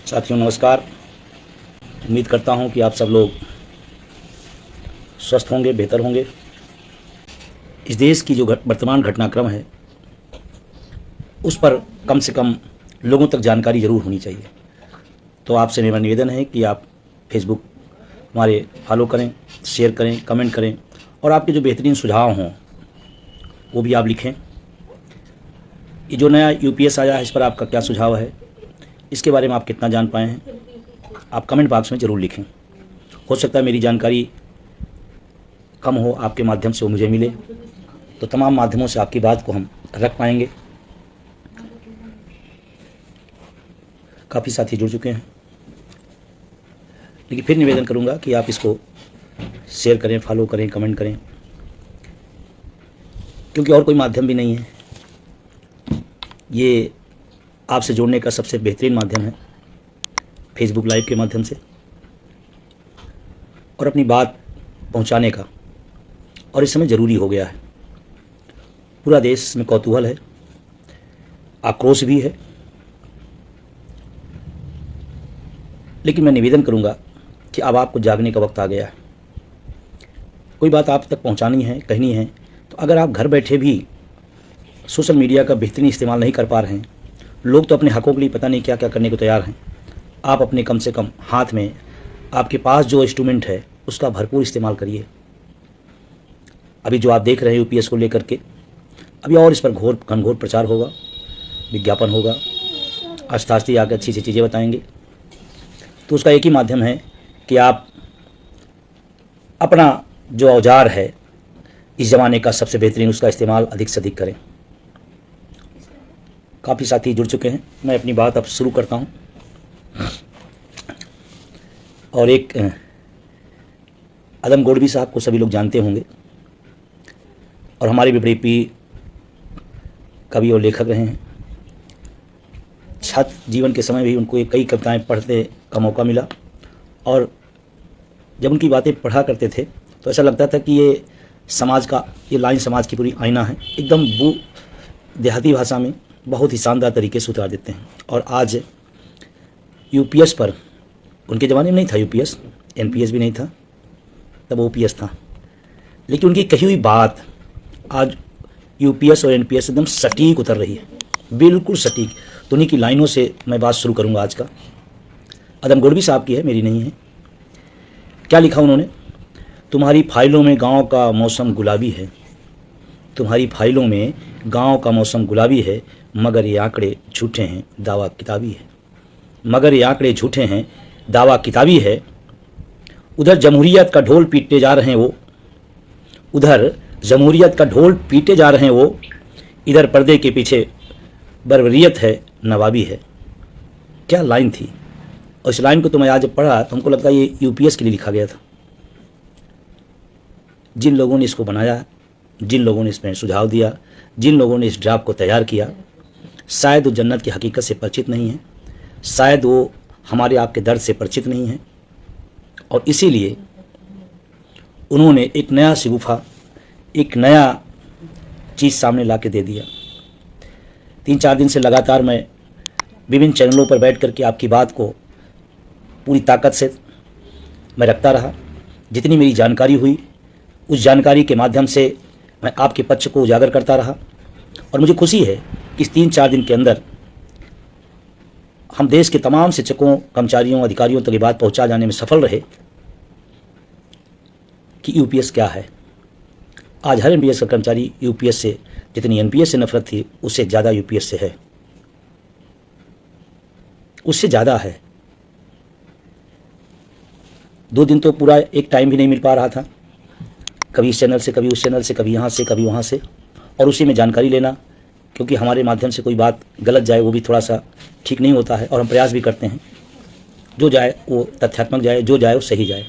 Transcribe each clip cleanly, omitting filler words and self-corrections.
साथियों नमस्कार। उम्मीद करता हूं कि आप सब लोग स्वस्थ होंगे, बेहतर होंगे। इस देश की जो वर्तमान घटनाक्रम है उस पर कम से कम लोगों तक जानकारी ज़रूर होनी चाहिए। तो आपसे मेरा निवेदन है कि आप फेसबुक हमारे फॉलो करें, शेयर करें, कमेंट करें और आपके जो बेहतरीन सुझाव हों वो भी आप लिखें। ये जो नया यूपीएस आया है इस पर आपका क्या सुझाव है, इसके बारे में आप कितना जान पाए हैं, आप कमेंट बॉक्स में ज़रूर लिखें। हो सकता है मेरी जानकारी कम हो, आपके माध्यम से वो मुझे मिले, तो तमाम माध्यमों से आपकी बात को हम रख पाएंगे। काफ़ी साथी जुड़ चुके हैं, लेकिन फिर निवेदन करूंगा कि आप इसको शेयर करें, फॉलो करें, कमेंट करें, क्योंकि और कोई माध्यम भी नहीं है। ये आपसे जोड़ने का सबसे बेहतरीन माध्यम है फेसबुक लाइव के माध्यम से, और अपनी बात पहुंचाने का। और इस समय ज़रूरी हो गया है। पूरा देश में कौतूहल है, आक्रोश भी है, लेकिन मैं निवेदन करूंगा कि अब आपको जागने का वक्त आ गया है। कोई बात आप तक पहुंचानी है, कहनी है, तो अगर आप घर बैठे भी सोशल मीडिया का बेहतरीन इस्तेमाल नहीं कर पा रहे हैं, लोग तो अपने हकों के लिए पता नहीं क्या क्या करने को तैयार हैं, आप अपने कम से कम हाथ में आपके पास जो इंस्ट्रूमेंट है उसका भरपूर इस्तेमाल करिए। अभी जो आप देख रहे हैं यूपीएस को लेकर के, अभी और इस पर घनघोर प्रचार होगा, विज्ञापन होगा, आस्ते आकर अच्छी चीज़ें बताएंगे। तो उसका एक ही माध्यम है कि आप अपना जो औजार है इस ज़माने का सबसे बेहतरीन, उसका इस्तेमाल अधिक से अधिक करें। काफ़ी साथी जुड़ चुके हैं, मैं अपनी बात अब शुरू करता हूं। और एक अदम गोडवी साहब को सभी लोग जानते होंगे, और हमारे भी बड़े प्रिय कवि और लेखक रहे हैं। छात्र जीवन के समय भी उनको कई कविताएं पढ़ने का मौका मिला, और जब उनकी बातें पढ़ा करते थे तो ऐसा लगता था कि ये समाज का, ये लाइन समाज की पूरी आईना है। एकदम वो देहाती भाषा में बहुत ही शानदार तरीके से उतार देते हैं। और आज यूपीएस पर, उनके ज़माने में नहीं था यूपीएस, एनपीएस भी नहीं था, तब ओपीएस था, लेकिन उनकी कही हुई बात आज यूपीएस और एनपीएस एकदम सटीक उतर रही है, बिल्कुल सटीक। तो उन्हीं की लाइनों से मैं बात शुरू करूंगा आज का। अदम गोडवी साहब की है, मेरी नहीं है। क्या लिखा उन्होंने? तुम्हारी फाइलों में गांव का मौसम गुलाबी है, तुम्हारी फाइलों में गांव का मौसम गुलाबी है, मगर ये आंकड़े झूठे हैं, दावा किताबी है। मगर ये आंकड़े झूठे हैं, दावा किताबी है। उधर जमहूरियत का ढोल पीटते जा रहे हैं वो, उधर जमहूरियत का ढोल पीटे जा रहे हैं वो, इधर पर्दे के पीछे बर्बरियत है, नवाबी है। क्या लाइन थी! और इस लाइन को तो मैं आज पढ़ा तो हमको लगता है ये यूपीएस के लिए लिखा गया था। जिन लोगों ने इसको बनाया, जिन लोगों ने इसमें सुझाव दिया, जिन लोगों ने इस ड्राफ्ट को तैयार किया, शायद वो जन्नत की हकीकत से परिचित नहीं है, शायद वो हमारे आपके दर्द से परिचित नहीं है, और इसीलिए उन्होंने एक नया शिगुफा, एक नया चीज़ सामने ला के दे दिया। 3-4 दिन से लगातार मैं विभिन्न चैनलों पर बैठ करके आपकी बात को पूरी ताकत से मैं रखता रहा। जितनी मेरी जानकारी हुई उस जानकारी के माध्यम से मैं आपके पक्ष को उजागर करता रहा, और मुझे खुशी है कि इस 3-4 दिन के अंदर हम देश के तमाम शिक्षकों, कर्मचारियों, अधिकारियों तक ये बात पहुंचा जाने में सफल रहे कि यूपीएस क्या है। आज हर एनपीएस का कर्मचारी यूपीएस से, जितनी एनपीएस से नफरत थी उससे ज़्यादा यूपीएस से है, उससे ज़्यादा है। 2 दिन तो पूरा एक टाइम भी नहीं मिल पा रहा था, कभी इस चैनल से, कभी उस चैनल से, कभी यहाँ से, कभी वहाँ से, और उसी में जानकारी लेना, क्योंकि हमारे माध्यम से कोई बात गलत जाए वो भी थोड़ा सा ठीक नहीं होता है, और हम प्रयास भी करते हैं जो जाए वो तथ्यात्मक जाए, जो जाए वो सही जाए।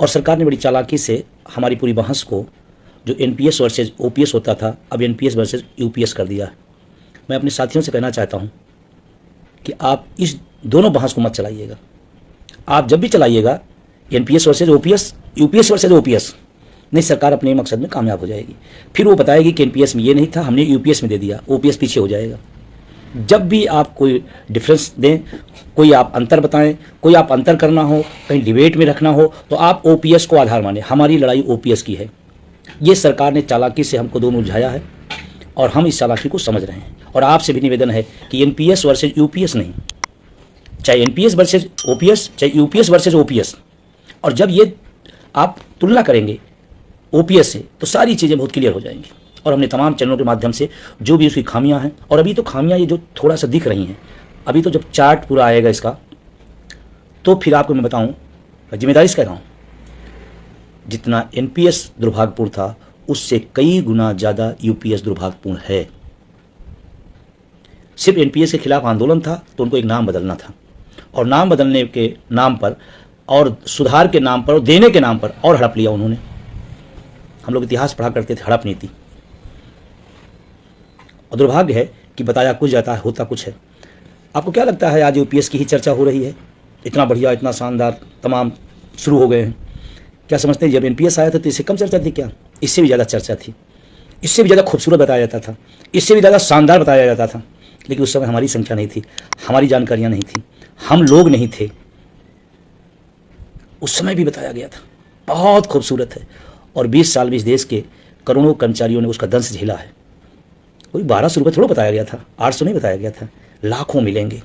और सरकार ने बड़ी चालाकी से हमारी पूरी बहस को, जो एनपीएस वर्सेज ओपीएस होता था, अब एनपीएस वर्सेज यूपीएस कर दिया है। मैं अपने साथियों से कहना चाहता हूँ कि आप इस दोनों बहस को मत चलाइएगा। आप जब भी चलाइएगा NPS versus OPS, UPS versus OPS, नहीं सरकार अपने मकसद में कामयाब हो जाएगी। फिर वो बताएगी कि एनपीएस में ये नहीं था, हमने यूपीएस में दे दिया, ओपीएस पीछे हो जाएगा। जब भी आप कोई डिफरेंस दें, कोई आप अंतर बताएं, कोई आप अंतर करना हो, कहीं डिबेट में रखना हो, तो आप ओपीएस को आधार माने। हमारी लड़ाई ओपीएस की है। ये सरकार ने चालाकी से हमको दोनों उलझाया है और हम इस चालाकी को समझ रहे हैं। और आपसे भी निवेदन है कि एनपीएस वर्सेज यूपीएस नहीं, चाहे एनपीएस वर्सेज ओपीएस, चाहे यूपीएस वर्सेज ओपीएस। और जब ये आप तुलना करेंगे ओपीएस से तो सारी चीज़ें बहुत क्लियर हो जाएंगी। और हमने तमाम चैनलों के माध्यम से जो भी उसकी खामियां हैं, और अभी तो खामियां ये जो थोड़ा सा दिख रही हैं, अभी तो जब चार्ट पूरा आएगा इसका तो फिर आपको मैं बताऊं, जिम्मेदारी से कह रहा हूं, जितना एनपीएस दुर्भाग्यपूर्ण था उससे कई गुना ज़्यादा यूपीएस दुर्भाग्यपूर्ण है। सिर्फ एनपीएस के खिलाफ आंदोलन था तो उनको एक नाम बदलना था, और नाम बदलने के नाम पर और सुधार के नाम पर और देने के नाम पर और हड़प लिया उन्होंने। हम लोग इतिहास पढ़ा करते थे, हड़प नीति। और दुर्भाग्य है कि बताया कुछ जाता है, होता कुछ है। आपको क्या लगता है आज यूपीएस की ही चर्चा हो रही है? इतना बढ़िया, इतना शानदार तमाम शुरू हो गए हैं। क्या समझते हैं जब एनपीएस आया था तो इससे कम चर्चा थी क्या? इससे भी ज़्यादा चर्चा थी, इससे भी ज़्यादा खूबसूरत बताया जाता था, इससे भी ज़्यादा शानदार बताया जाता था। लेकिन उस समय हमारी संख्या नहीं थी, हमारी जानकारियाँ नहीं थी, हम लोग नहीं थे। उस समय भी बताया गया था, बहुत खूबसूरत है। और 20 साल में इस देश के करोड़ों कर्मचारियों ने उसका दंश झेला है। कोई 1200 रुपये थोड़ा बताया गया था, 800 नहीं बताया गया था, लाखों मिलेंगे।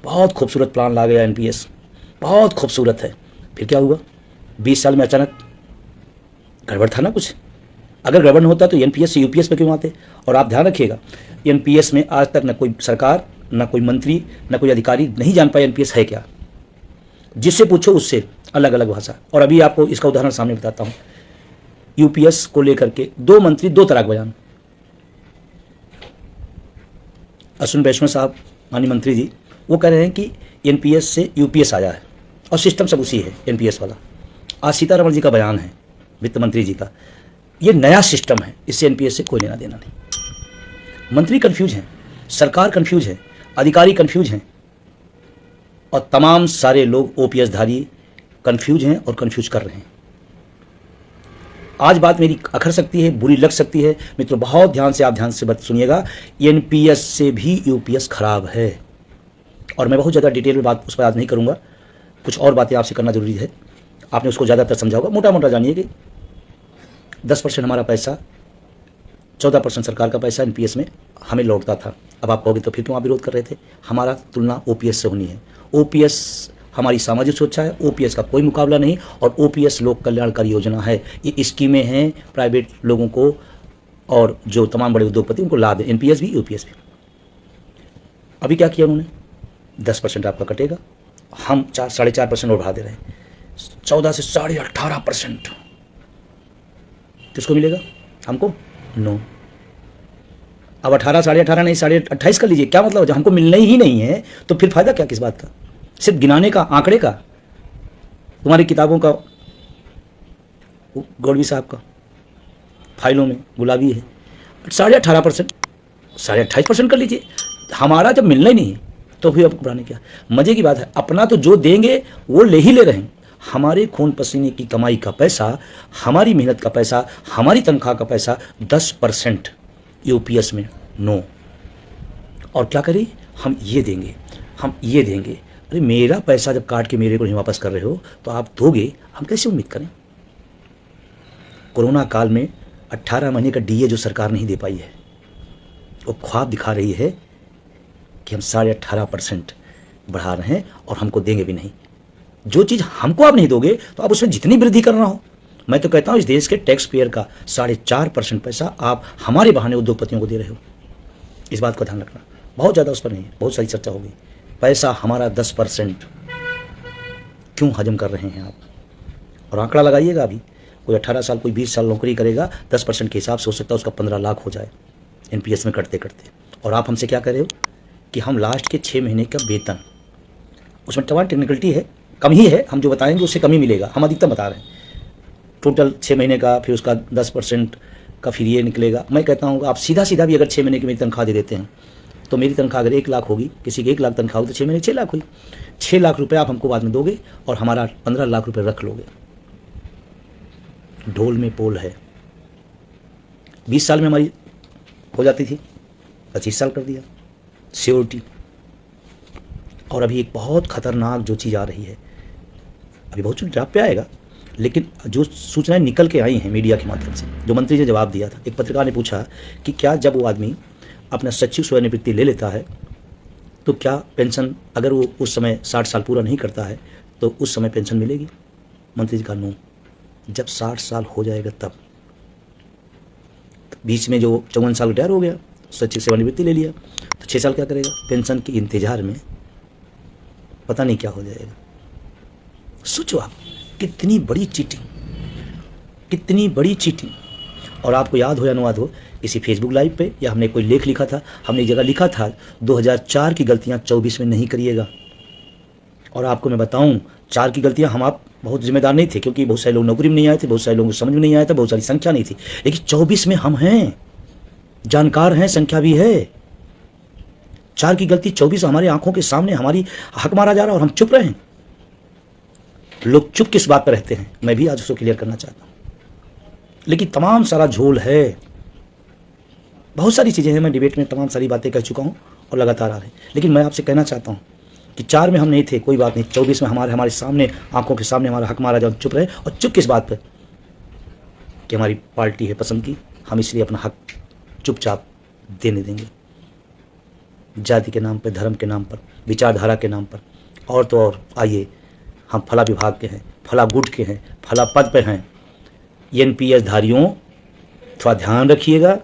बहुत खूबसूरत प्लान ला गया एनपीएस, बहुत खूबसूरत है। फिर क्या हुआ? 20 साल में अचानक गड़बड़ था ना कुछ। अगर गड़बड़ होता तो एनपीएस से यूपीएस पे क्यों आते? और आप ध्यान रखिएगा, एनपीएस में आज तक न कोई सरकार, न कोई मंत्री, न कोई अधिकारी नहीं जान पाए एनपीएस है क्या। जिससे पूछो उससे अलग अलग भाषा। और अभी आपको इसका उदाहरण सामने बताता हूँ। यूपीएस को लेकर के 2 मंत्री 2 तरह के बयान। अश्विनी वैष्णव साहब, माननीय मंत्री जी, वो कह रहे हैं कि एनपीएस से यूपीएस आया है और सिस्टम सब उसी है एनपीएस वाला। आज सीतारमण जी का बयान है, वित्त मंत्री जी का, ये नया सिस्टम है, इससे एनपीएस से कोई लेना देना नहीं। मंत्री कंफ्यूज हैं, सरकार कंफ्यूज है, अधिकारी कंफ्यूज हैं, और तमाम सारे लोग ओपीएस धारी कंफ्यूज हैं और कंफ्यूज कर रहे हैं। आज बात मेरी अखर सकती है, बुरी लग सकती है मित्रों, बहुत ध्यान से, आप ध्यान से बात सुनिएगा। एनपीएस से भी यूपीएस खराब है। और मैं बहुत ज़्यादा डिटेल में बात उस पर आज नहीं करूँगा, कुछ और बातें आपसे करना जरूरी है। आपने उसको ज़्यादातर समझा होगा। मोटा मोटा जानिए कि 10% हमारा पैसा, 14% सरकार का पैसा एनपीएस में हमें लौटता था। अब आप कहोगे तो फिर क्यों आप विरोध कर रहे थे? हमारा तुलना ओपीएस से होनी है। ओपीएस हमारी सामाजिक सुरक्षा है, ओपीएस का कोई मुकाबला नहीं। और ओपीएस लोक कल्याणकारी योजना है, ये स्कीमें हैं प्राइवेट लोगों को और जो तमाम बड़े उद्योगपति उनको लाभ है। एनपीएस भी, यूपीएस भी। अभी क्या किया उन्होंने? 10% आपका कटेगा, हम 4-4.5% और बढ़ा दे रहे हैं, 14 से 18.5%। किसको मिलेगा? हमको? नो। अब 18, 18.5 नहीं, 28.5 कर लीजिए। क्या मतलब? जब हमको मिलना ही नहीं है तो फिर फायदा क्या किस बात का? सिर्फ गिनाने का, आंकड़े का। तुम्हारी किताबों का, गौड़वी साहब का फाइलों में गुलाबी है, 18.5%, 28.5% कर लीजिए। हमारा जब मिलना ही नहीं है तो फिर अब घबराने क्या? मजे की बात है, अपना तो जो देंगे वो ले ही ले रहे हैं। हमारे खून पसीने की कमाई का पैसा, हमारी मेहनत का पैसा, हमारी तनख्वाह का पैसा 10% यूपीएस में नो। और क्या करें? हम ये देंगे, हम ये देंगे। अरे मेरा पैसा जब काट के मेरे को नहीं वापस कर रहे हो तो आप दोगे, हम कैसे उम्मीद करें? कोरोना काल में 18 महीने का डीए जो सरकार नहीं दे पाई है, वो ख्वाब दिखा रही है कि हम 18.5% बढ़ा रहे हैं और हमको देंगे भी नहीं। जो चीज़ हमको आप नहीं दोगे तो आप उसमें जितनी वृद्धि करना हो। मैं तो कहता हूँ इस देश के टैक्स पेयर का 4.5% पैसा आप हमारे बहाने उद्योगपतियों को दे रहे हो। इस बात का ध्यान रखना। बहुत ज़्यादा उस पर नहीं है, बहुत सारी चर्चा होगी। पैसा हमारा 10% क्यों हजम कर रहे हैं आप? और आंकड़ा लगाइएगा। अभी कोई 18 साल, कोई 20 साल नौकरी करेगा, 10% के हिसाब से हो सकता है उसका 15 लाख हो जाए एनपीएस में कटते कटते। और आप हमसे क्या कह रहे हो कि हम लास्ट के 6 महीने का वेतन, उसमें तमाम टेक्निकलिटी है, कम ही है, हम जो बताएंगे उससे कम ही मिलेगा। हम अधिकतम बता रहे हैं टोटल 6 महीने का, फिर उसका 10% का फिर ये निकलेगा। मैं कहता हूँ आप सीधा सीधा भी अगर 6 महीने की मेरी तनख्वाह दे देते हैं तो मेरी तनख्वाह अगर 1 लाख होगी, किसी की 1 लाख तनख्वाह होगी तो 6 महीने 6 लाख हुई। 6 लाख रुपये आप हमको बाद में दोगे और हमारा 15 लाख रुपये रख लोगे। ढोल में पोल है। 20 साल में हमारी हो जाती थी, 25 साल कर दिया। सिक्योरिटी। और अभी एक बहुत खतरनाक जो चीज़ आ रही है, अभी बहुत चीज़ पे आएगा, लेकिन जो सूचनाएं निकल के आई हैं मीडिया के माध्यम से, जो मंत्री ने जवाब दिया था, एक पत्रकार ने पूछा कि क्या जब वो आदमी अपना स्वैच्छिक सेवानिवृत्ति ले लेता है तो क्या पेंशन, अगर वो उस समय 60 साल पूरा नहीं करता है तो उस समय पेंशन मिलेगी? मंत्री जी का नो, जब 60 साल हो जाएगा तब। बीच में जो 54 साल रिटायर हो गया, स्वैच्छिक सेवानिवृत्ति ले लिया, तो 6 साल क्या करेगा? पेंशन के इंतजार में पता नहीं क्या हो जाएगा। सोचो आप, कितनी बड़ी चीटिंग, कितनी बड़ी चीटिंग। और आपको याद हो या अनुवाद हो, किसी फेसबुक लाइव पे या हमने कोई लेख लिखा था, हमने एक जगह लिखा था 2004 की गलतियां 24 में नहीं करिएगा। और आपको मैं बताऊं, 4 की गलतियां हम आप बहुत जिम्मेदार नहीं थे, क्योंकि बहुत सारे लोग नौकरी में नहीं आए थे, बहुत सारे लोगों को समझ में नहीं आया था, बहुत सारी संख्या नहीं थी। लेकिन 24 में हम हैं, जानकार हैं, संख्या भी है। 4 की गलती 24 हमारे आंखों के सामने हमारी हक मारा जा रहा है और हम चुप रहे हैं। लोग चुप किस बात पर रहते हैं, मैं भी आज उसको क्लियर करना चाहता हूं। लेकिन तमाम सारा झोल है, बहुत सारी चीज़ें हैं, मैं डिबेट में तमाम सारी बातें कह चुका हूं और लगातार आ रही। लेकिन मैं आपसे कहना चाहता हूं कि 4 में हम नहीं थे, कोई बात नहीं, 24 में हमारे सामने, आंखों के सामने हमारा हक मारा जाए, चुप रहे। और चुप किस बात पर? कि हमारी पार्टी है पसंद की, हम इसलिए अपना हक चुपचाप देने देंगे। जाति के नाम पर, धर्म के नाम पर, विचारधारा के नाम पर, और तो और आइए, हम फला विभाग के हैं, फला गुट के हैं, फला पद पे हैं। एनपीएस धारियों थोड़ा ध्यान रखिएगा,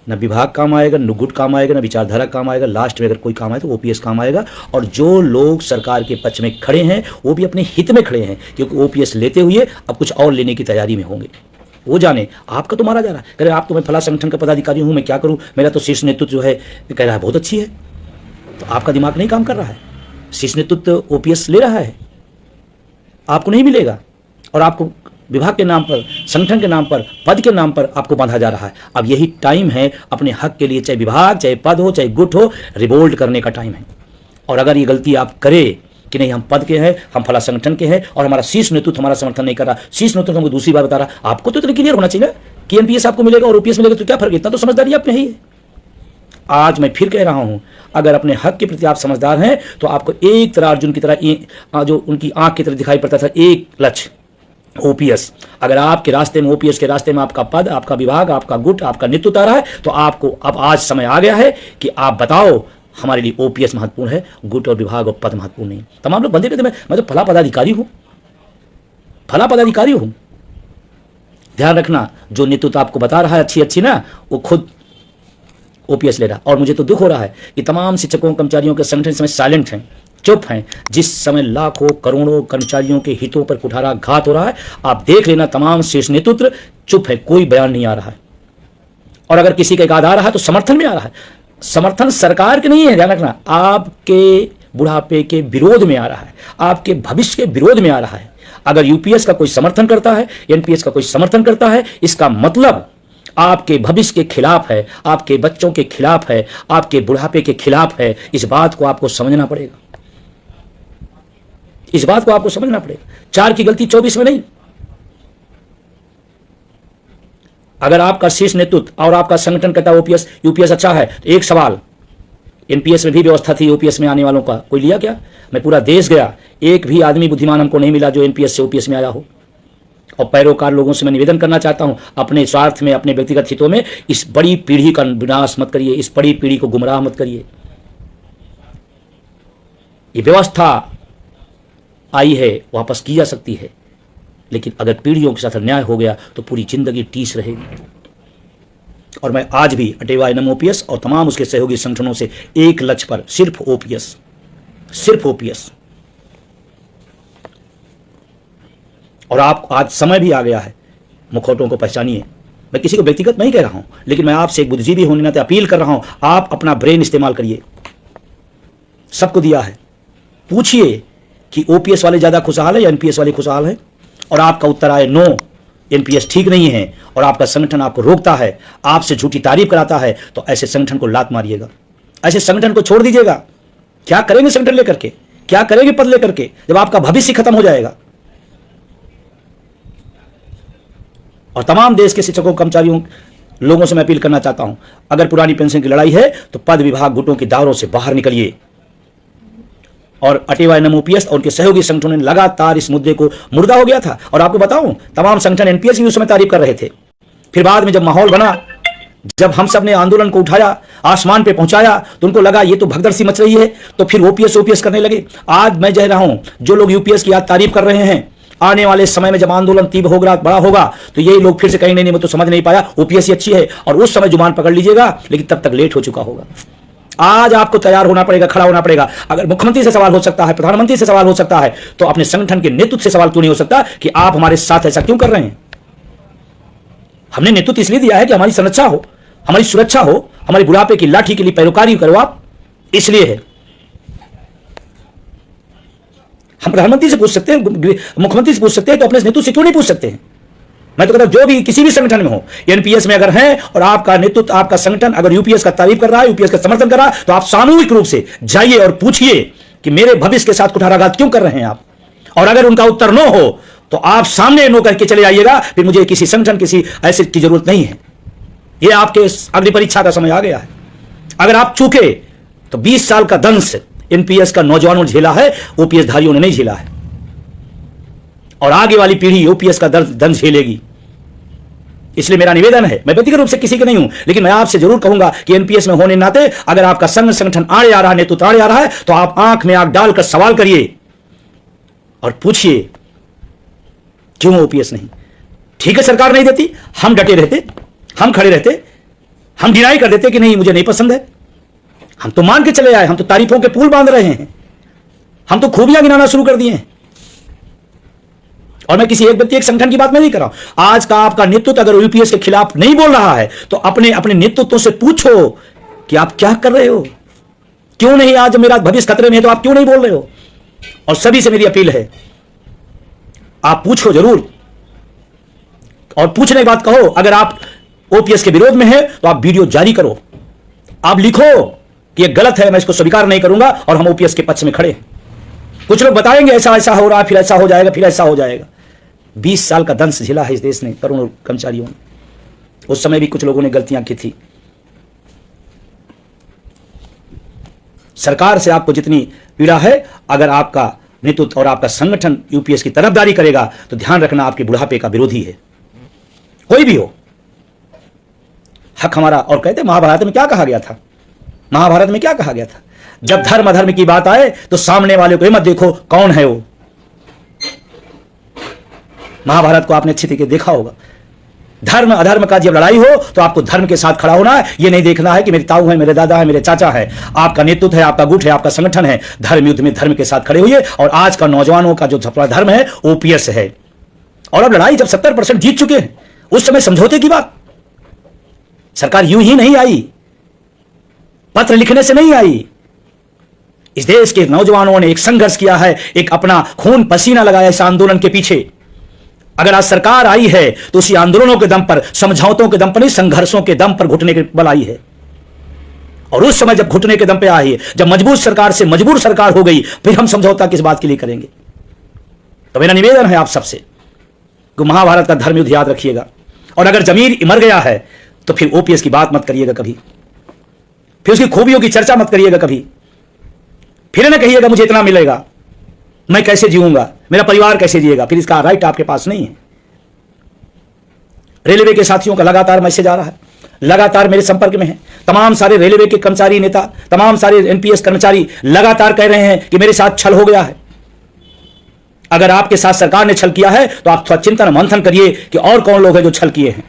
न विभाग काम आएगा, न गुट काम आएगा, न विचारधारा काम आएगा। लास्ट में अगर कोई काम आए तो ओपीएस काम आएगा। और जो लोग सरकार के पक्ष में खड़े हैं वो भी अपने हित में खड़े हैं, क्योंकि ओपीएस लेते हुए अब कुछ और लेने की तैयारी में होंगे। वो जाने, आपका तो मारा जा रहा है, कह रहे आप तो, मैं फला संगठन का पदाधिकारी हूँ, मैं क्या करूँ, मेरा तो शीर्ष नेतृत्व जो है कह रहा है बहुत अच्छी है। तो आपका दिमाग नहीं काम कर रहा है। शीर्ष नेतृत्व ओपीएस ले रहा है, आपको नहीं मिलेगा, और आपको विभाग के नाम पर, संगठन के नाम पर, पद के नाम पर आपको बांधा जा रहा है। अब यही टाइम है अपने हक के लिए, चाहे विभाग, चाहे पद हो, चाहे गुट हो, रिवोल्ट करने का टाइम है। और अगर ये गलती आप करें कि नहीं हम पद के हैं, हम फला संगठन के हैं और हमारा शीर्ष नेतृत्व हमारा समर्थन नहीं कर रहा, शीर्ष नेतृत्व हमको दूसरी बार बता रहा, आपको तो इतना क्लियर होना चाहिए ना कि एनपीएस आपको मिलेगा और ओपीएस मिलेगा, तो क्या फर्क है? इतना तो समझदारी आप में ही है। आज मैं फिर कह रहा हूं, अगर अपने हक के प्रति आप समझदार हैं तो आपको एक तरह अर्जुन की तरह, जो उनकी आंख की तरह दिखाई पड़ता था, एक लक्ष्य ओपीएस। अगर आपके रास्ते में, ओपीएस के रास्ते में आपका पद, आपका विभाग, आपका गुट, आपका नेतृत्व आ रहा है, तो आपको अब आज समय आ गया है कि आप बताओ हमारे लिए ओपीएस महत्वपूर्ण है, गुट और विभाग और पद महत्वपूर्ण नहीं। तमाम लोग बंदे कहते मैं तो फला पदाधिकारी हूं, फला पदाधिकारी हूं। ध्यान रखना, जो नेतृत्व आपको बता रहा है अच्छी ना, वो खुद ओपीएस ले रहा। और मुझे तो दुख हो रहा है कि तमाम शिक्षकों, कर्मचारियों के संगठन समय साइलेंट हैं, चुप हैं। जिस समय लाखों करोड़ों कर्मचारियों के हितों पर कुठाराघात हो रहा है, आप देख लेना, तमाम शीर्ष नेतृत्व चुप है, कोई बयान नहीं आ रहा है। और अगर किसी का एक आधा आ रहा है तो समर्थन में आ रहा है। समर्थन सरकार के नहीं है, ध्यान रखना, आपके बुढ़ापे के विरोध में आ रहा है, आपके भविष्य के विरोध में आ रहा है। अगर यूपीएस का कोई समर्थन करता है, एनपीएस का कोई समर्थन करता है, इसका मतलब आपके भविष्य के खिलाफ है, आपके बच्चों के खिलाफ है, आपके बुढ़ापे के खिलाफ है। इस बात को आपको समझना पड़ेगा, इस बात को आपको समझना पड़ेगा। 4 की गलती 24 में नहीं। अगर आपका शीर्ष नेतृत्व और आपका संगठन कहता है ओपीएस यूपीएस अच्छा है, तो एक सवाल, एनपीएस में भी व्यवस्था थी ओपीएस में आने वालों का, कोई लिया क्या? मैं पूरा देश गया, एक भी आदमी बुद्धिमान हमको नहीं मिला जो एनपीएस से ओपीएस में आया हो। और पैरोकार लोगों से मैं निवेदन करना चाहता हूं, अपने स्वार्थ में, अपने व्यक्तिगत हितों में इस बड़ी पीढ़ी का विनाश मत करिए, इस बड़ी पीढ़ी को गुमराह मत करिए। ये व्यवस्था आई है, वापस की जा सकती है, लेकिन अगर पीढ़ियों के साथ अन्याय हो गया तो पूरी जिंदगी टीस रहेगी। और मैं आज भी अटेवा एनएम ओपीएस और तमाम उसके सहयोगी संगठनों से एक लक्ष्य पर, सिर्फ ओपीएस, सिर्फ ओपीएस। और आप, आज समय भी आ गया है, मुखौटों को पहचानिए। मैं किसी को व्यक्तिगत नहीं कह रहा हूं, लेकिन मैं आपसे एक बुद्धिजीवी होने नाते अपील कर रहा हूं, आप अपना ब्रेन इस्तेमाल करिए। सबको दिया है, पूछिए कि ओपीएस वाले ज्यादा खुशहाल है या एनपीएस वाले खुशहाल है, और आपका उत्तर आए नो, एनपीएस ठीक नहीं है, और आपका संगठन आपको रोकता है, आपसे झूठी तारीफ कराता है, तो ऐसे संगठन को लात मारिएगा, ऐसे संगठन को छोड़ दीजिएगा। क्या करेंगे संगठन लेकर के, क्या करेंगे पद लेकर के, जब आपका भविष्य खत्म हो जाएगा। और तमाम देश के शिक्षकों, कर्मचारियों लोगों से मैं अपील करना चाहता हूं, अगर पुरानी पेंशन की लड़ाई है तो पद विभाग गुटों की दायरों से बाहर निकलिए। और अटेवा एनएमओपीएस और उनके सहयोगी संगठनों ने लगातार इस मुद्दे को मुर्दा हो गया था। और आपको बताऊं, तमाम संगठन एनपीएस की उस समय तारीफ कर रहे थे। फिर बाद में जब माहौल बना, जब हम सब ने आंदोलन को उठाया, आसमान पे पहुंचाया, तो उनको लगा ये तो भगदड़ सी मच रही है, तो फिर ओपीएस करने लगे। आज मैं कह रहा हूं, जो लोग यूपीएस की आज तारीफ कर रहे हैं, आने वाले समय में जब आंदोलन तीव्र होगा, बड़ा होगा, तो यही लोग फिर से कहेंगे नहीं मैं तो समझ नहीं पाया, ओपीएस ही अच्छी है, और उस समय जुबान पकड़ लीजिएगा, लेकिन तब तक लेट हो चुका होगा। आज आपको तैयार होना पड़ेगा, खड़ा होना पड़ेगा। अगर मुख्यमंत्री से सवाल हो सकता है, प्रधानमंत्री से सवाल हो सकता है, तो अपने संगठन के नेतृत्व से सवाल क्यों नहीं हो सकता कि आप हमारे साथ ऐसा क्यों कर रहे हैं? हमने नेतृत्व इसलिए दिया है कि हमारी संरक्षा हो, हमारी सुरक्षा हो, हमारी बुढ़ापे की लाठी के लिए पैरोकारी करो आप, इसलिए है। हम प्रधानमंत्री से पूछ सकते हैं, मुख्यमंत्री से पूछ सकते हैं, तो अपने नेतृत्व से क्यों नहीं पूछ सकते हैं? मैं तो कहता हूं, जो भी किसी भी संगठन में हो, एनपीएस में अगर है और आपका नेतृत्व, आपका संगठन अगर यूपीएस का तारीफ कर रहा है, यूपीएस का समर्थन कर रहा है, तो आप सामूहिक रूप से जाइए और पूछिए कि मेरे भविष्य के साथ कुठाराघात क्यों कर रहे हैं आप। और अगर उनका उत्तर नो हो तो आप सामने नो करके चले आइएगा, फिर मुझे किसी संगठन, किसी ऐसे की जरूरत नहीं है। यह आपके अग्नि परीक्षा का समय आ गया है। अगर आप चूके तो 20 साल का दंश एनपीएस का नौजवानों ने झेला है, ओपीएस धारियों ने नहीं झेला है, और आगे वाली पीढ़ी ओपीएस का दंश झेलेगी। इसलिए मेरा निवेदन है, मैं व्यक्तिगत रूप से किसी का नहीं हूं, लेकिन मैं आपसे जरूर कहूंगा कि एनपीएस में होने नाते अगर आपका संगठन आड़े आ रहा है, नेतृत्व आड़े आ रहा है, तो आप आंख में आंख डालकर सवाल करिए और पूछिए क्यों ओपीएस नहीं। ठीक है, सरकार नहीं देती, हम डटे रहते, हम खड़े रहते, हम डिनाई कर देते कि नहीं मुझे नहीं पसंद है। हम तो मान के चले आए, हम तो तारीफों के पुल बांध रहे हैं, हम तो खूबियां गिनाना शुरू कर दिए हैं। और मैं किसी एक व्यक्ति, एक संगठन की बात मैं नहीं कर रहा हूं। आज का आपका नेतृत्व अगर यूपीएस के खिलाफ नहीं बोल रहा है, तो अपने अपने नेतृत्व से पूछो कि आप क्या कर रहे हो, क्यों नहीं। आज मेरा भविष्य खतरे में है तो आप क्यों नहीं बोल रहे हो। और सभी से मेरी अपील है, आप पूछो जरूर, और पूछने के बाद कहो। अगर आप ओपीएस के विरोध में है तो आप वीडियो जारी करो, आप लिखो कि यह गलत है, मैं इसको स्वीकार नहीं करूंगा, और हम ओपीएस के पक्ष में खड़े हैं। कुछ लोग बताएंगे ऐसा ऐसा हो रहा है, फिर ऐसा हो जाएगा, फिर ऐसा हो जाएगा। 20 साल का दंश झेला है इस देश ने, करोड़ों कर्मचारियों ने। उस समय भी कुछ लोगों ने गलतियां की थी। सरकार से आपको जितनी पीड़ा है, अगर आपका नेतृत्व और आपका संगठन यूपीएस की तरफदारी करेगा, तो ध्यान रखना आपके बुढ़ापे का विरोधी है, कोई भी हो। हक हमारा। और कहते महाभारत में क्या कहा गया था, महाभारत में क्या कहा गया था, जब धर्म अधर्म की बात आए तो सामने वाले को मत देखो कौन है वो। महाभारत को आपने अच्छी तरीके देखा होगा। धर्म अधर्म का जब लड़ाई हो तो आपको धर्म के साथ खड़ा होना है। ये नहीं देखना है कि मेरे ताऊ है, मेरे दादा है, मेरे चाचा है। आपका नेतृत्व है, आपका गुट है, आपका संगठन है। धर्म युद्ध में धर्म के साथ खड़े हुए। और आज का नौजवानों का जो धर्म है ओपीएस है। और अब लड़ाई जब 70% जीत चुके हैं, उस समय समझौते की बात। सरकार यूं ही नहीं आई, पत्र लिखने से नहीं आई। इस देश के नौजवानों ने एक संघर्ष किया है, एक अपना खून पसीना लगाया इस आंदोलन के पीछे। अगर आज सरकार आई है तो उसी आंदोलनों के दम पर, समझौतों के दम पर नहीं, संघर्षों के दम पर, घुटने के बल आई है। और उस समय जब घुटने के दम पे आई है, जब मजबूत सरकार से मजबूर सरकार हो गई, फिर हम समझौता किस बात के लिए करेंगे। तो मेरा निवेदन है आप सबसे कि महाभारत का धर्म युद्ध याद रखिएगा। और अगर जमीर मर गया है तो फिर ओपीएस की बात मत करिएगा कभी, फिर उसकी खूबियों की चर्चा मत करिएगा कभी। फिर ना कहिएगा मुझे इतना मिलेगा, मैं कैसे जीऊंगा, मेरा परिवार कैसे जिएगा। फिर इसका राइट आपके पास नहीं है। रेलवे के साथियों का लगातार मैसेज आ रहा है, लगातार मेरे संपर्क में है। तमाम सारे रेलवे के कर्मचारी नेता, तमाम सारे एनपीएस कर्मचारी लगातार कह रहे हैं कि मेरे साथ छल हो गया है। अगर आपके साथ सरकार ने छल किया है तो आप थोड़ा चिंतन मंथन करिए कि और कौन लोग हैं जो छल किए हैं।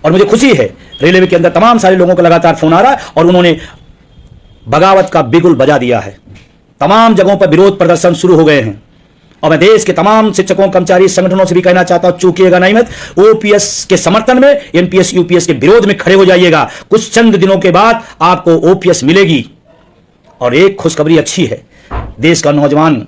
और मुझे खुशी है, रेलवे के अंदर तमाम सारे लोगों को लगातार फोन आ रहा है और उन्होंने बगावत का बिगुल बजा दिया है। तमाम जगहों पर विरोध प्रदर्शन शुरू हो गए हैं। और मैं देश के तमाम शिक्षकों, कर्मचारी संगठनों से भी कहना चाहता हूं, चूकिएगा नहीं मत। ओपीएस के समर्थन में, एनपीएस यूपीएस के विरोध में खड़े हो जाइएगा। कुछ चंद दिनों के बाद आपको ओपीएस मिलेगी। और एक खुशखबरी अच्छी है, देश का नौजवान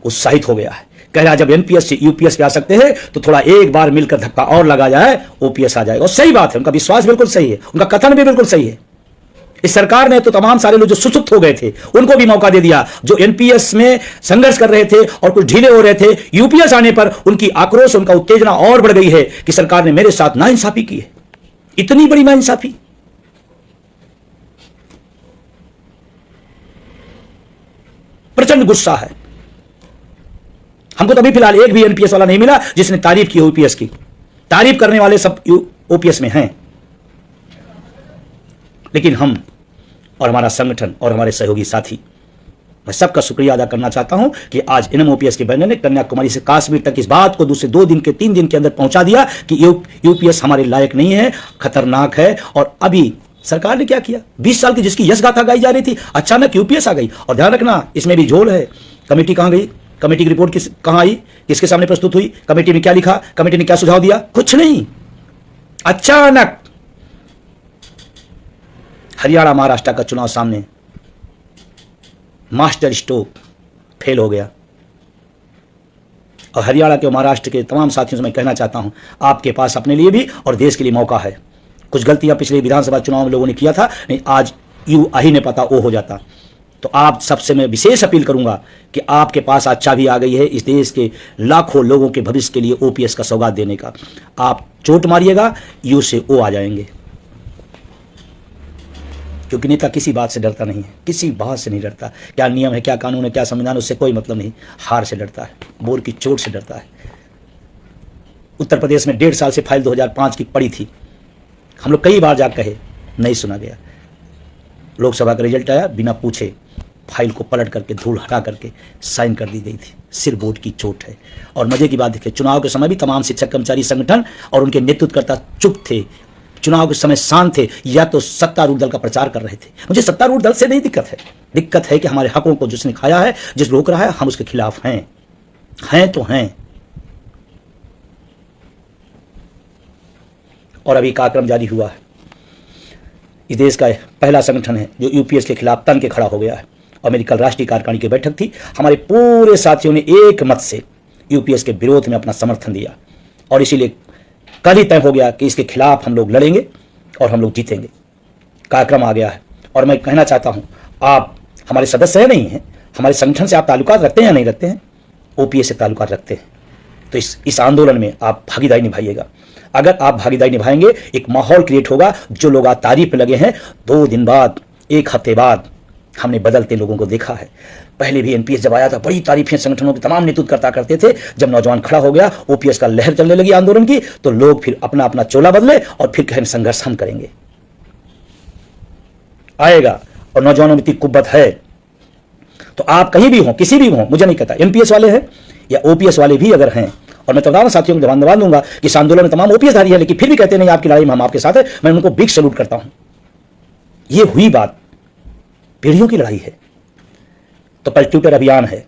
उत्साहित हो गया है, कह रहा जब एनपीएस से यूपीएस पे आ सकते हैं तो थोड़ा एक बार मिलकर धक्का और लगा जाए, ओपीएस आ जाएगा। और सही बात है, उनका विश्वास बिल्कुल सही है, उनका कथन भी बिल्कुल सही है। इस सरकार ने तो तमाम सारे लोग जो सुसुप्त हो गए थे उनको भी मौका दे दिया, जो एनपीएस में संघर्ष कर रहे थे और कुछ ढीले हो रहे थे। यूपीएस आने पर उनकी आक्रोश, उनका उत्तेजना और बढ़ गई है कि सरकार ने मेरे साथ नाइंसाफी की है। इतनी बड़ी नाइंसाफी। प्रचंड गुस्सा है। हमको तो अभी फिलहाल एक भी एनपीएस वाला नहीं मिला जिसने तारीफ की यूपीएस की। तारीफ करने वाले सब ओपीएस में हैं, लेकिन हम और हमारा संगठन और हमारे सहयोगी साथी, मैं सबका शुक्रिया अदा करना चाहता हूं कि आज एनएमओपीएस के बैनर ने कन्याकुमारी से कश्मीर तक इस बात को दूसरे 2 दिन के 3 दिन के अंदर पहुंचा दिया कि यूपीएस हमारे लायक नहीं है, खतरनाक है। और अभी सरकार ने क्या किया, 20 साल की जिसकी यश गाथा गाई जा रही थी, अचानक यूपीएस आ गई। और ध्यान रखना, इसमें भी झोल है। कमेटी कहां गई, कमेटी की रिपोर्ट कहां आई, किसके सामने प्रस्तुत हुई, कमेटी ने क्या लिखा, कमेटी ने क्या सुझाव दिया, कुछ नहीं। अचानक हरियाणा महाराष्ट्र का चुनाव सामने, मास्टर स्ट्रोक फेल हो गया। और हरियाणा के और महाराष्ट्र के तमाम साथियों से मैं कहना चाहता हूं, आपके पास अपने लिए भी और देश के लिए मौका है। कुछ गलतियां पिछले विधानसभा चुनाव में लोगों ने किया था, नहीं आज यू आ ही नहीं पता वो हो जाता। तो आप सबसे मैं विशेष अपील करूंगा कि आपके पास आज चाबी आ गई है इस देश के लाखों लोगों के भविष्य के लिए ओपीएस का सौगात देने का। आप चोट मारिएगा, यू से ओ आ जाएंगे। क्योंकि नेता किसी बात से डरता नहीं है, किसी बात से नहीं डरता। क्या नियम है, क्या कानून है, क्या संविधान, उससे कोई मतलब नहीं। हार से डरता है, बोर की चोट से डरता है। उत्तर प्रदेश में 1.5 साल से फाइल 2005 की पड़ी थी। हम लोग कई बार जा कहे, नहीं सुना गया। लोकसभा का रिजल्ट आया, बिना पूछे फाइल को पलट करके धूल हटा करके साइन कर दी गई थी। सिर्फ वोट की चोट है। और मजे की बात देखिए, चुनाव के समय भी तमाम शिक्षक कर्मचारी संगठन और उनके नेतृत्वकर्ता चुप थे। चुनाव के समय शांत थे, या तो सत्तारूढ़ दल का प्रचार कर रहे थे। मुझे सत्तारूढ़ दल से नहीं दिक्कत है, दिक्कत है कि हमारे हकों को जिसने खाया है, जिस रोक रहा है, हम उसके खिलाफ हैं तो हैं। और अभी कार्यक्रम जारी हुआ है। इस देश का पहला संगठन है जो यूपीएस के खिलाफ तन के खड़ा हो गया है। और मेरी कल राष्ट्रीय कार्यकारिणी की बैठक थी, हमारे पूरे साथियों ने एक मत से यूपीएस के विरोध में अपना समर्थन दिया। और इसीलिए कल ही तय हो गया कि इसके खिलाफ हम लोग लड़ेंगे और हम लोग जीतेंगे। कार्यक्रम आ गया है। और मैं कहना चाहता हूं, आप हमारे सदस्य हैं नहीं हैं, हमारे संगठन से आप ताल्लुकात रखते हैं या नहीं रखते हैं, ओपीएस से ताल्लुकात रखते हैं, तो इस आंदोलन में आप भागीदारी निभाइएगा। अगर आप भागीदारी निभाएंगे, एक माहौल क्रिएट होगा। जो लोग आज तारीफ में लगे हैं, 2 दिन बाद, 1 हफ्ते बाद हमने बदलते लोगों को देखा है। पहले भी एनपीएस जब आया था, बड़ी तारीफें संगठनों के तमाम नेतृत्वकर्ता करते थे। जब नौजवान खड़ा हो गया, ओपीएस का लहर चलने लगी आंदोलन की, तो लोग फिर अपना अपना चोला बदले और फिर कहें संघर्ष हम करेंगे। आएगा। और नौजवानों में इतनी कुव्वत है, तो आप कहीं भी हो, किसी भी हो, मुझे नहीं कहता एनपीएस वाले हैं या ओपीएस वाले भी अगर हैं, और मैं तमाम साथियों को जवान दबा दूंगा कि इस आंदोलन में तमाम ओपीएस धारी है, लेकिन फिर भी कहते नहीं आपकी लड़ाई में हम आपके साथ है, मैं उनको बिग सैल्यूट करता हूं। ये हुई बात, पीढ़ियों की लड़ाई है। तो कल ट्विटर अभियान है।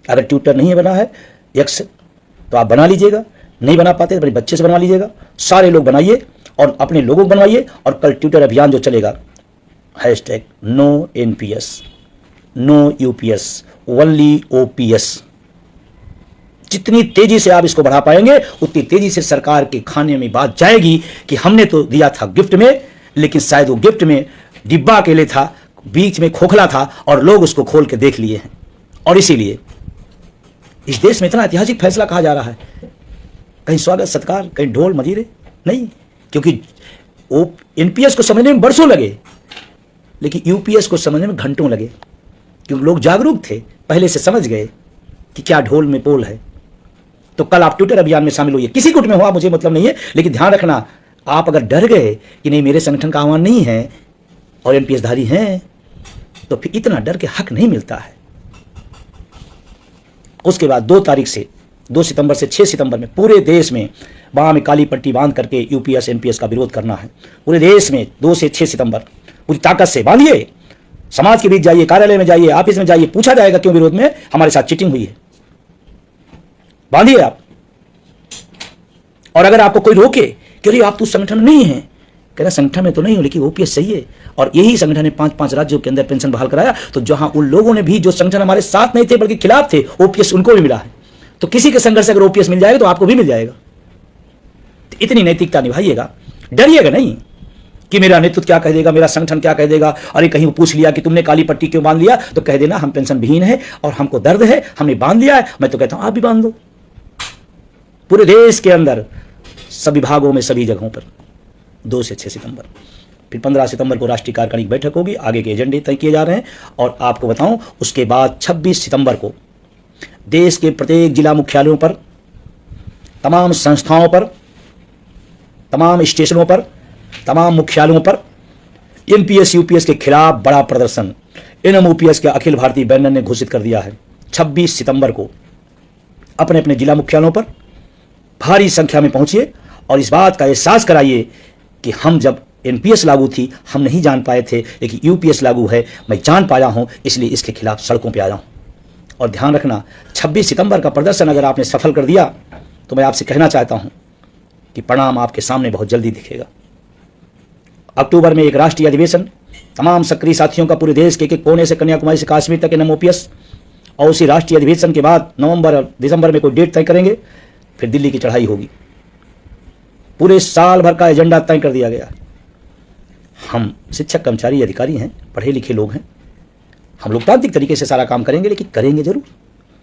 अगर ट्विटर नहीं बना है एक्स, तो आप बना लीजिएगा। नहीं बना पाते तो अपने बच्चे से बनवा लीजिएगा। सारे लोग बनाइए और अपने लोगों को बनवाइए। और कल ट्विटर अभियान जो चलेगा, #no NPS, no UPS, only OPS. जितनी तेजी से आप इसको बढ़ा पाएंगे, उतनी तेजी से सरकार के खाने में बात जाएगी कि हमने तो दिया था गिफ्ट में, लेकिन शायद वो गिफ्ट में डिब्बा अकेले था, बीच में खोखला था और लोग उसको खोल के देख लिए हैं। और इसीलिए इस देश में इतना ऐतिहासिक फैसला कहा जा रहा है। कहीं स्वागत सत्कार, कहीं ढोल मजीरे नहीं, क्योंकि एनपीएस को समझने में बरसों लगे, लेकिन यूपीएस को समझने में घंटों लगे। क्योंकि लोग जागरूक थे, पहले से समझ गए कि क्या ढोल में बोल है। तो कल आप ट्विटर अभियान में शामिल होइए। किसी गुट में हो आप, मुझे मतलब नहीं है, लेकिन ध्यान रखना, आप अगर डर गए कि नहीं मेरे संगठन का आह्वान नहीं है और एनपीएस धारी हैं, तो फिर इतना डर के हक नहीं मिलता है। उसके बाद 2 सितंबर से 6 सितंबर में पूरे देश में बाह में काली पट्टी बांध करके यूपीएस एनपीएस का विरोध करना है। पूरे देश में 2 से 6 सितंबर पूरी ताकत से बांधिए। समाज के बीच जाइए, कार्यालय में जाइए, ऑफिस में जाइए, पूछा जाएगा क्यों विरोध में हमारे साथ चीटिंग हुई है। बांधिए आप। और अगर आपको कोई रोके कि अरे आप तो संगठन नहीं है, कहना संगठन में तो नहीं हो लेकिन ओपीएस सही है। और यही संगठन ने 5-5 राज्यों के अंदर पेंशन बहाल कराया। तो जहां उन लोगों ने भी जो संगठन हमारे साथ नहीं थे बल्कि खिलाफ थे, ओपीएस उनको भी मिला है। तो किसी के संघर्ष से अगर ओपीएस मिल जाएगा तो आपको भी मिल जाएगा। तो इतनी नैतिकता निभाइएगा, डरिएगा नहीं कि मेरा नेतृत्व क्या कह देगा, मेरा संगठन क्या कह देगा। अरे कहीं पूछ लिया कि तुमने काली पट्टी क्यों बांध लिया, तो कह देना हम पेंशन विहीन है और हमको दर्द है, हमने बांध लिया है। मैं तो कहता हूं आप भी बांध दो। पूरे देश के अंदर सभी भागों में सभी जगहों पर 2 से 6 सितंबर, फिर 15 सितंबर को राष्ट्रीय कार्यकारिणी की बैठक होगी, आगे के एजेंडे तय किए जा रहे हैं। और आपको बताऊं उसके बाद 26 सितंबर को देश के प्रत्येक जिला मुख्यालयों पर, तमाम संस्थाओं पर, तमाम स्टेशनों पर, तमाम मुख्यालयों पर एनपीएस यूपीएस के खिलाफ बड़ा प्रदर्शन एनएमओपीएस के अखिल भारतीय बैनर ने घोषित कर दिया है। 26 सितंबर को अपने अपने जिला मुख्यालयों पर भारी संख्या में पहुंचिए और इस बात का एहसास कराइए कि हम जब एनपीएस लागू थी हम नहीं जान पाए थे, लेकिन यूपीएस लागू है, मैं जान पाया हूं, इसलिए इसके खिलाफ सड़कों पर आया हूं। और ध्यान रखना 26 सितंबर का प्रदर्शन अगर आपने सफल कर दिया तो मैं आपसे कहना चाहता हूं कि परिणाम आपके सामने बहुत जल्दी दिखेगा। अक्टूबर में एक राष्ट्रीय अधिवेशन, तमाम सक्रिय साथियों का पूरे देश के एक कोने से कन्याकुमारी से कश्मीर तक एनएमओपीएस, और उसी राष्ट्रीय अधिवेशन के बाद नवंबर और दिसंबर में कोई डेट तय करेंगे, फिर दिल्ली की चढ़ाई होगी। पूरे साल भर का एजेंडा तय कर दिया गया। हम शिक्षक कर्मचारी अधिकारी हैं, पढ़े लिखे लोग हैं, हम लोकतांत्रिक तरीके से सारा काम करेंगे, लेकिन करेंगे जरूर।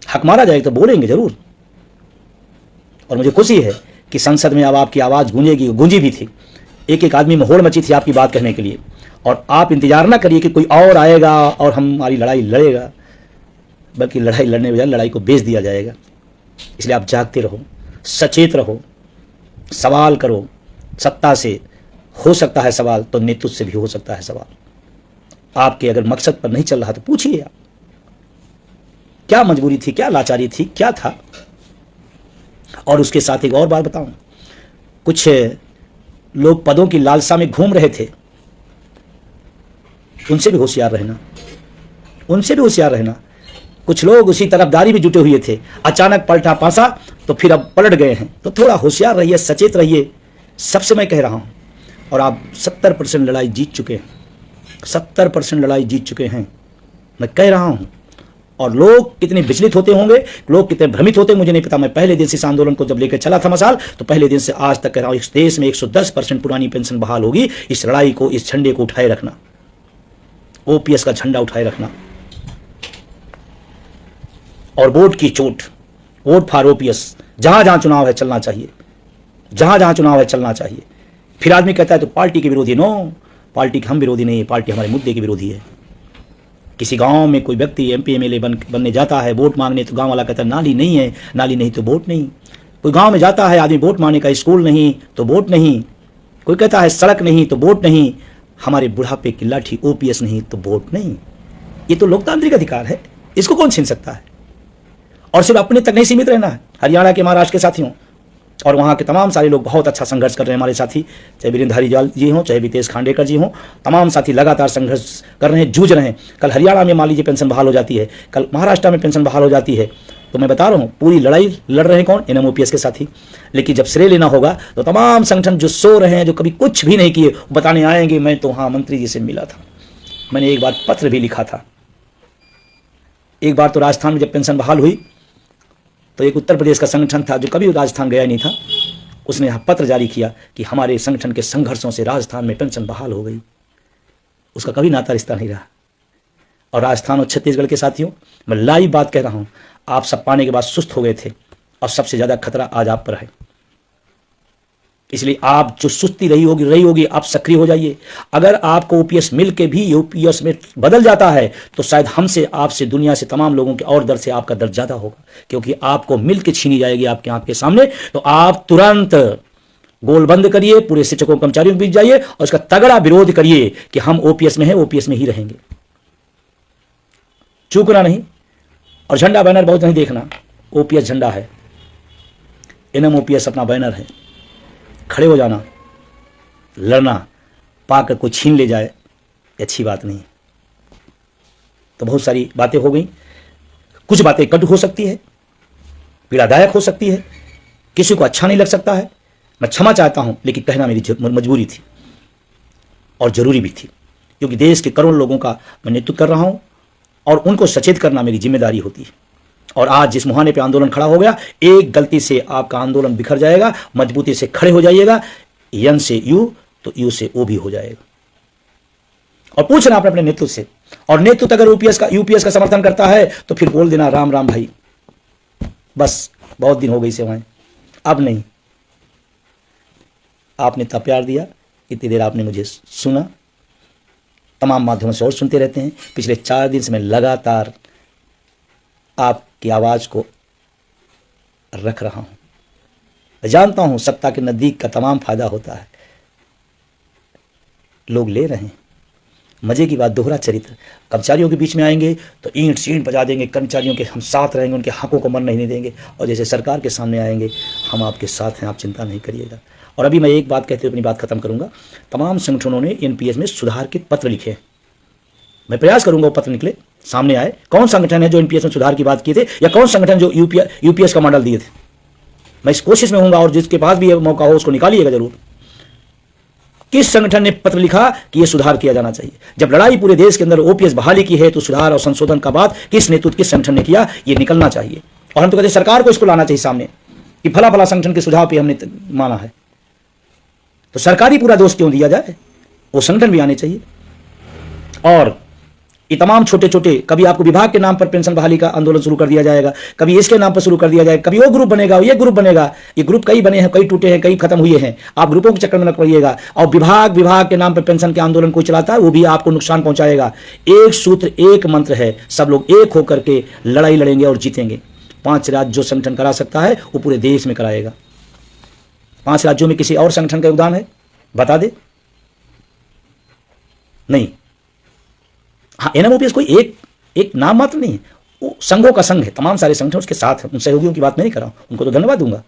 हक मारा जाए तो बोलेंगे जरूर। और मुझे खुशी है कि संसद में अब आपकी आवाज़ गूंजेगी, गूंजी भी थी। एक एक आदमी में होड़ मची थी आपकी बात कहने के लिए। और आप इंतजार ना करिए कि कोई और आएगा और हमारी लड़ाई लड़ेगा, बल्कि लड़ाई लड़ने के बजाय लड़ाई को बेच दिया जाएगा। इसलिए आप जागते रहो, सचेत रहो, सवाल करो। सत्ता से हो सकता है सवाल तो नेतृत्व से भी हो सकता है सवाल। आपके अगर मकसद पर नहीं चल रहा तो पूछिए आप, क्या मजबूरी थी, क्या लाचारी थी, क्या था। और उसके साथ एक और बात बताऊं, कुछ लोग पदों की लालसा में घूम रहे थे, उनसे भी होशियार रहना, उनसे भी होशियार रहना। कुछ लोग उसी तरफदारी में जुटे हुए थे, अचानक पलटा पासा तो फिर अब पलट गए हैं। तो थोड़ा होशियार रहिए, सचेत रहिए, सबसे मैं कह रहा हूं। और आप 70% लड़ाई जीत चुके हैं, 70% लड़ाई जीत चुके हैं, मैं कह रहा हूं। और लोग कितने विचलित होते होंगे, लोग कितने भ्रमित होते मुझे नहीं पता। मैं पहले दिन से इस आंदोलन को जब लेकर चला था मसाल, तो पहले दिन से आज तक कह रहा हूं, इस देश में 110% पुरानी पेंशन बहाल होगी। इस लड़ाई को, इस झंडे को उठाए रखना, ओपीएस का झंडा उठाए रखना। और वोट की चोट, वोट फॉर ओपीएस, जहां जहां चुनाव है चलना चाहिए, जहां जहां चुनाव है चलना चाहिए। फिर आदमी कहता है तो पार्टी के विरोधी। नो, पार्टी के हम विरोधी नहीं है, पार्टी हमारे मुद्दे के विरोधी है। किसी गांव में कोई व्यक्ति एमपी एमएलए बनने जाता है वोट मांगने, तो गांव वाला कहता है नाली नहीं है, नाली नहीं तो वोट नहीं। कोई गांव में जाता है आदमी वोट मांगने का, स्कूल नहीं तो वोट नहीं। कोई कहता है सड़क नहीं तो वोट नहीं। हमारे बुढ़ापे की लाठी ओपीएस नहीं तो वोट नहीं। ये तो लोकतांत्रिक अधिकार है, इसको कौन छीन सकता है। और सिर्फ अपने तक नहीं सीमित रहना है। हरियाणा के, महाराष्ट्र के साथियों और वहाँ के तमाम सारे लोग बहुत अच्छा संघर्ष कर रहे हैं। हमारे साथी चाहे वीरेंद्र हरिजाल जी हों, चाहे वितेश खांडेकर जी हों, तमाम साथी लगातार संघर्ष कर रहे हैं, जूझ रहे हैं। कल हरियाणा में मान लीजिए पेंशन बहाल हो जाती है, कल महाराष्ट्र में पेंशन बहाल हो जाती है, तो मैं बता रहा हूँ पूरी लड़ाई लड़ रहे हैं कौन, एनएमओपीएस के साथी। लेकिन जब श्रेय लेना होगा तो तमाम संगठन जो सो रहे हैं, जो कभी कुछ भी नहीं किए, बताने आएंगे मैं तो हाँ मंत्री जी से मिला था, मैंने एक बार पत्र भी लिखा था। एक बार तो राजस्थान में जब पेंशन बहाल हुई तो एक उत्तर प्रदेश का संगठन था जो कभी राजस्थान गया नहीं था, उसने यहाँ पत्र जारी किया कि हमारे संगठन के संघर्षों से राजस्थान में पेंशन बहाल हो गई। उसका कभी नाता रिश्ता नहीं रहा। और राजस्थान और छत्तीसगढ़ के साथियों, मैं लाइव बात कह रहा हूँ, आप सब पाने के बाद सुस्त हो गए थे और सबसे ज़्यादा खतरा आज आप पर है। इसलिए आप जो सुस्ती रही होगी आप सक्रिय हो जाइए। अगर आपको ओपीएस मिल के भी यूपीएस में बदल जाता है तो शायद हमसे, आपसे, दुनिया से, तमाम लोगों के और दर से आपका दर्द ज़्यादा होगा, क्योंकि आपको मिल के छीनी जाएगी आपके आंख के सामने। तो आप तुरंत गोल बंद करिए, पूरे शिक्षकों कर्मचारियों के बीच जाइए और उसका तगड़ा विरोध करिए कि हम ओपीएस में हैं, ओपीएस में ही रहेंगे, चूकना नहीं। और झंडा बैनर बहुत नहीं देखना, ओपीएस झंडा है, एनएमओपीएस अपना बैनर है। खड़े हो जाना, लड़ना, पाकर कोई छीन ले जाए, अच्छी बात नहीं। तो बहुत सारी बातें हो गई, कुछ बातें कटु हो सकती है, पीड़ादायक हो सकती है, किसी को अच्छा नहीं लग सकता है, मैं क्षमा चाहता हूं, लेकिन कहना मेरी मजबूरी थी और जरूरी भी थी, क्योंकि देश के करोड़ों लोगों का मैं नेतृत्व कर रहा हूं और उनको सचेत करना मेरी जिम्मेदारी होती है। और आज जिस मुहाने पे आंदोलन खड़ा हो गया, एक गलती से आपका आंदोलन बिखर जाएगा। मजबूती से खड़े हो जाइएगा, यन से यू, तो यू से ओ भी हो जाएगा। और पूछना अपने अपने नेतृत्व से, और नेतृत्व अगर यूपीएस का समर्थन करता है तो फिर बोल देना राम राम भाई, बस बहुत दिन हो गई सेवाएं, अब नहीं। आपने इतना प्यार दिया, इतनी देर आपने मुझे सुना, तमाम माध्यमों से और सुनते रहते हैं। पिछले 4 दिन से मैं लगातार आपकी आवाज को रख रहा हूं। जानता हूं सत्ता के नजदीक का तमाम फायदा होता है, लोग ले रहे हैं। मजे की बात, दोहरा चरित्र। कर्मचारियों के बीच में आएंगे तो ईंट सींट बजा देंगे, कर्मचारियों के हम साथ रहेंगे, उनके हकों को मरने नहीं देंगे। और जैसे सरकार के सामने आएंगे, हम आपके साथ हैं, आप चिंता नहीं करिएगा। और अभी मैं एक बात कहते हुए अपनी बात खत्म करूंगा। तमाम संगठनों ने एनपीएस में सुधार के पत्र लिखे हैं। मैं प्रयास करूंगा वो पत्र निकले, सामने आए। कौन संगठन है जो एनपीएस में सुधार की बात किए थे, या कौन संगठन जो यूपीएस का मॉडल दिए थे। मैं इस कोशिश में हूंगा, और जिसके पास भी मौका हो उसको निकालिएगा जरूर। किस संगठन ने पत्र लिखा कि यह सुधार किया जाना चाहिए। जब लड़ाई पूरे देश के अंदर ओपीएस बहाली की है, तो सुधार और संशोधन का बात किस नेतृत्व, किस संगठन ने किया, यह निकलना चाहिए। और हम तो कहते हैं सरकार को इसको लाना चाहिए सामने कि फला फला संगठन के सुझाव पे हमने माना है। तो सरकारी पूरा दोष क्यों दिया जाए, वो संगठन भी आने चाहिए। और ये तमाम छोटे छोटे, कभी आपको विभाग के नाम पर पेंशन बहाली का आंदोलन शुरू कर दिया जाएगा, कभी इसके नाम पर शुरू कर दिया जाएगा, कभी वो ग्रुप बनेगा, ये ग्रुप बनेगा। ये ग्रुप कई बने हैं, कई टूटे हैं, कई खत्म हुए हैं। आप ग्रुपों के चक्कर में न पड़िएगा। और विभाग के नाम पर पेंशन के आंदोलन कोई चलाता है, वो भी आपको नुकसान पहुंचाएगा। एक सूत्र, एक मंत्र है, सब लोग एक होकर के लड़ाई लड़ेंगे और जीतेंगे। 5 राज्य जो संगठन करा सकता है वो पूरे देश में कराएगा। 5 राज्यों में किसी और संगठन का योगदान है, बता दे। नहीं, हाँ, एनएमओपीएस कोई एक नाम मात्र नहीं है, वो संघों का संघ है, तमाम सारे संगठन उसके साथ हैं। उन सहयोगियों की बात नहीं कर रहा हूं, उनको तो धन्यवाद दूंगा।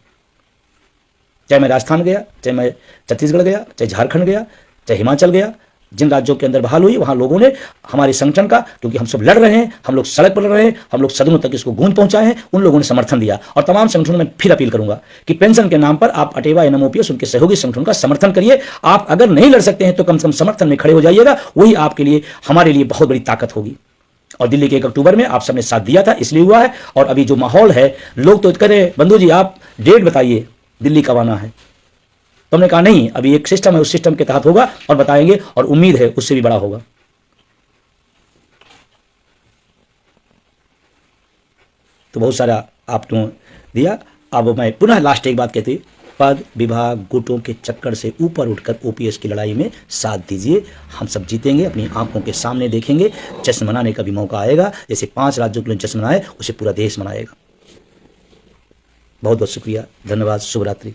चाहे मैं राजस्थान गया, चाहे मैं छत्तीसगढ़ गया, चाहे झारखंड गया, चाहे हिमाचल गया, जिन राज्यों के अंदर बहाल हुई, वहां लोगों ने हमारे संगठन का, क्योंकि हम सब लड़ रहे हैं, हम लोग सड़क पर लड़ रहे हैं, हम लोग सदनों तक इसको गूंज पहुंचाए हैं, उन लोगों ने समर्थन दिया। और तमाम संगठनों में फिर अपील करूंगा कि पेंशन के नाम पर आप अटेवा, एनएमओपीएस, उनके सहयोगी संगठनों का समर्थन करिए। आप अगर नहीं लड़ सकते हैं तो कम से कम समर्थन में खड़े हो जाइएगा, वही आपके लिए, हमारे लिए बहुत बड़ी ताकत होगी। और दिल्ली के 1 अक्टूबर में आप सबने साथ दिया था, इसलिए हुआ है। और अभी जो माहौल है, लोग तो कह रहे हैं बंधु जी आप डेट बताइए दिल्ली कब आना है। तो हमने कहा नहीं, अभी एक सिस्टम है, उस सिस्टम के तहत होगा और बताएंगे, और उम्मीद है उससे भी बड़ा होगा। तो बहुत सारा आपने दिया। अब मैं पुनः लास्ट एक बात कहती हूं, पद, विभाग, गुटों के चक्कर से ऊपर उठकर ओपीएस की लड़ाई में साथ दीजिए। हम सब जीतेंगे, अपनी आंखों के सामने देखेंगे। जश्न मनाने का भी मौका आएगा, जैसे 5 राज्यों के लिए जश्न मनाए, उसे पूरा देश मनाएगा। बहुत बहुत शुक्रिया, धन्यवाद, शुभ रात्रि।